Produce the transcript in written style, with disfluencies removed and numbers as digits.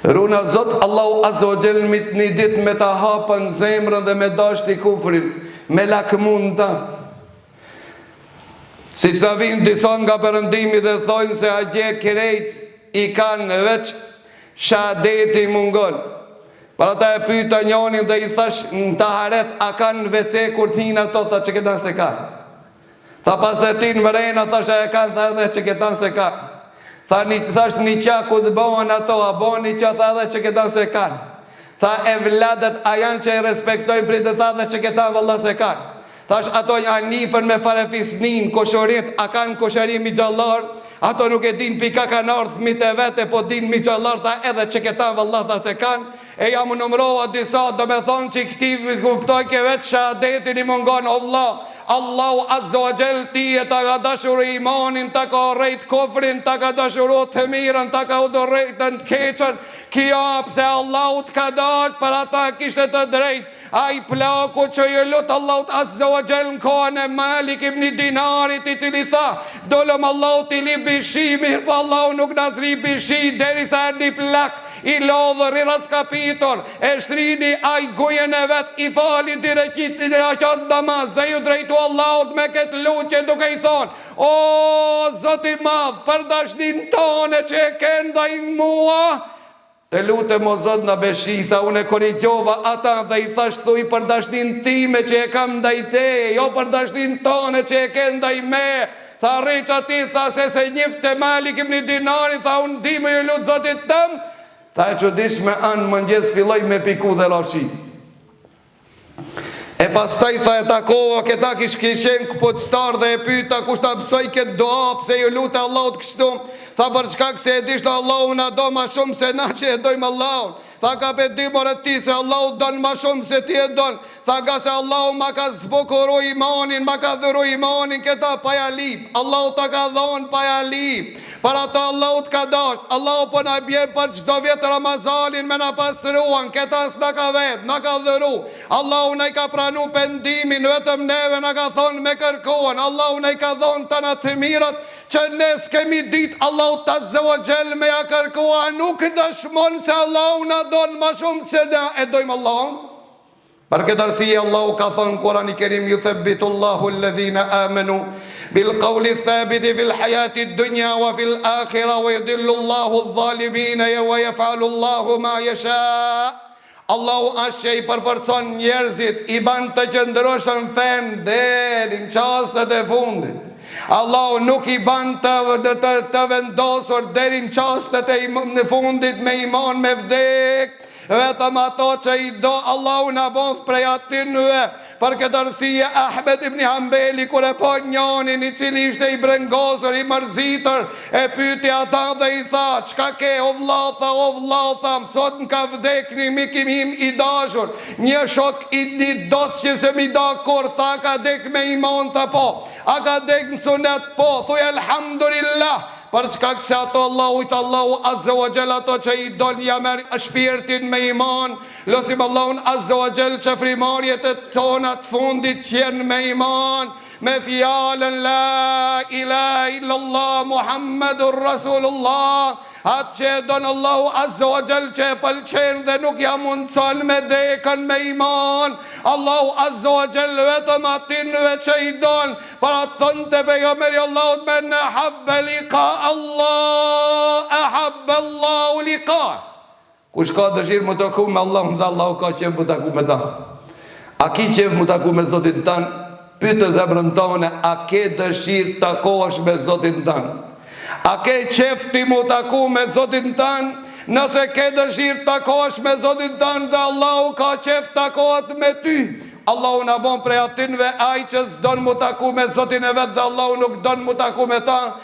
Runa Zot, Allahu Azza wa Jall një ditë me ta hapën zemrën dhe me dashti kufrin, me lakmun ta. Si që ta vinë disa nga Perëndimi dhe thojnë se a gje krejt i kanë veç shahadeti mungon. Para ta e pyta njonin dhe i thash në taharet a kanë WC kur t'hin ato, tha që këtan se ka. Tha pas e ti në mrejna, thash a e kanë, tha edhe që këtan se ka. Thash një qa ku të bëhen ato, a bëhen një qa, tha edhe që këtan se kanë. Tha e vladet a janë që i respektojnë pritë, tha edhe që këtan vëlla se kanë. Thash ato janë nifën me farefisnin, koshorit, a kanë kosharim i gjallar, ato nuk e din pika kanë ardhë fëmit e vete, po din mi gjallar, tha edhe që këtan vëlla tha se kanë. E jam në numrova disa, do me thonë që këti kuptoj ke vetë shahadetin i mungon, Allahu Azza wa Jall ti e ta ka dashur imanin, ta ka rejt kofrin, ta ka dashuru të mirën, ta ka udhërrejtën të keqën, kia pse Allahu të ka dalë për ata kishte të drejt. A i plaku që ju lutë Allahu Azza wa Jall në kohën e Malik ibn Dinarit i cili tha, dolëm Allahu t'i li bishi, mirë po Allahu nuk nazri bishi, deri sa erdi plak, i lodhër, i raskapitor, e shtrini aj gujen e vet, i fali direkit i raqat namaz, dhe ju drejtu Allahut me këtë lutje duke i thonë, o Zoti madh, për dashnin tone që e kënë dhe i mua, të lutem o Zot në beshi, tha unë e korrigjova ata dhe i thash thuj për dashnin time që e kam ndaj teje, jo për dashnin tone që e kënë ndaj me. Tha rriq ati, tha se njëft të Malik ibn Dinarit, tha unë di me ju lutë Zotit tëmë. Tha e qëdish me anë mëngjes filloj me piku dhe lashi. E pastaj tha e takova këta kishen këpotstar dhe e pyta kush ta pësoj këtë doa pse ju lutë Allahut kështu. Tha për shkak se e dishtë Allahu na do ma shumë se na që e dojmë Allahun. Tha ka pe dimër e ti se Allahu donë ma shumë se ti e donë. Tha ka se Allahu ma ka zbukuru imanin, ma ka dhuru imanin këta paja lip. Allahu ta ka dhonë paja lip. Para të Allahu të ka dasht, Allahu po na bje për qdo vjetë Ramazanin me na pastruan, këta s'na ka vetë, na ka dhëru. Allahu na i ka pranu pendimin, vetëm neve na ka thonë me kërkuan, Allahu na i ka thonë të na të mirat, që nes kemi dit Allahu të Azza wa Jall me ja kërkua, nuk dëshmon se Allahu na donë ma shumë se na e dojmë Allahun. Për këtë arsye Allahu ka thonë Kurani Kerim, yuthabbitu Allahu alladhina amanu بالقول الثابت في الحياة الدنيا وفي الآخرة ويضل الله الظالمين ويفعل الله ما يشاء. Allahu është që i përforcon njerëzit, i ban të qëndroshën fen deri në çastet e fundit. Allahu nuk i ban të vendosur deri në çastet e fundit me iman me vdek, vetëm ato që i do Allahu na bof prej atyre. Për këtë arsye Ahmed ibn Hanbeli kur e po njonin i cili ishte i brengosur, i mërzitër, e pyti ata dhe i tha, çka ke o vlla, sot më ka vdek një mikim im i dashur, një shok i një dos që se mi da kur, tha ka dek me iman të po, a ka dek në sunet po, thuj elhamdulillah. Për çka se ato Allahu Azza wa Jall ato që i don ja merr shpirtin me iman, losim Allahun Azza wa Jall që frimarjet e tona të fundit qenë me iman, me fjalën la ilaha illallah Muhammadur Rasulullah, atë që don Allahu Azza wa Jall që e pëlqen dhe nuk ja mundson me dekën me iman. Allahu Azza wa Jall vetëm atinve që i don, para thënë të pejgamberi Allahut me në habbe liqa Allah, e habbe Allahu liqa. Kush ka dëshirë më të ku me Allahun dhe Allahu ka qef më të ku me ta. A ki qef më të ku me Zotin tanë? Pytë zemrën tone, a ke dëshirë të kosh me Zotin tanë? A ke qef ti më të ku me Zotin tanë? Nëse ke dëshirë të kosh me Zotin tanë dhe Allahu ka qef të kohet me ty, Allahu në bon prej atinve aj që s'don mu taku me Zotin e vetë dhe Allahu nuk don mu taku me ta.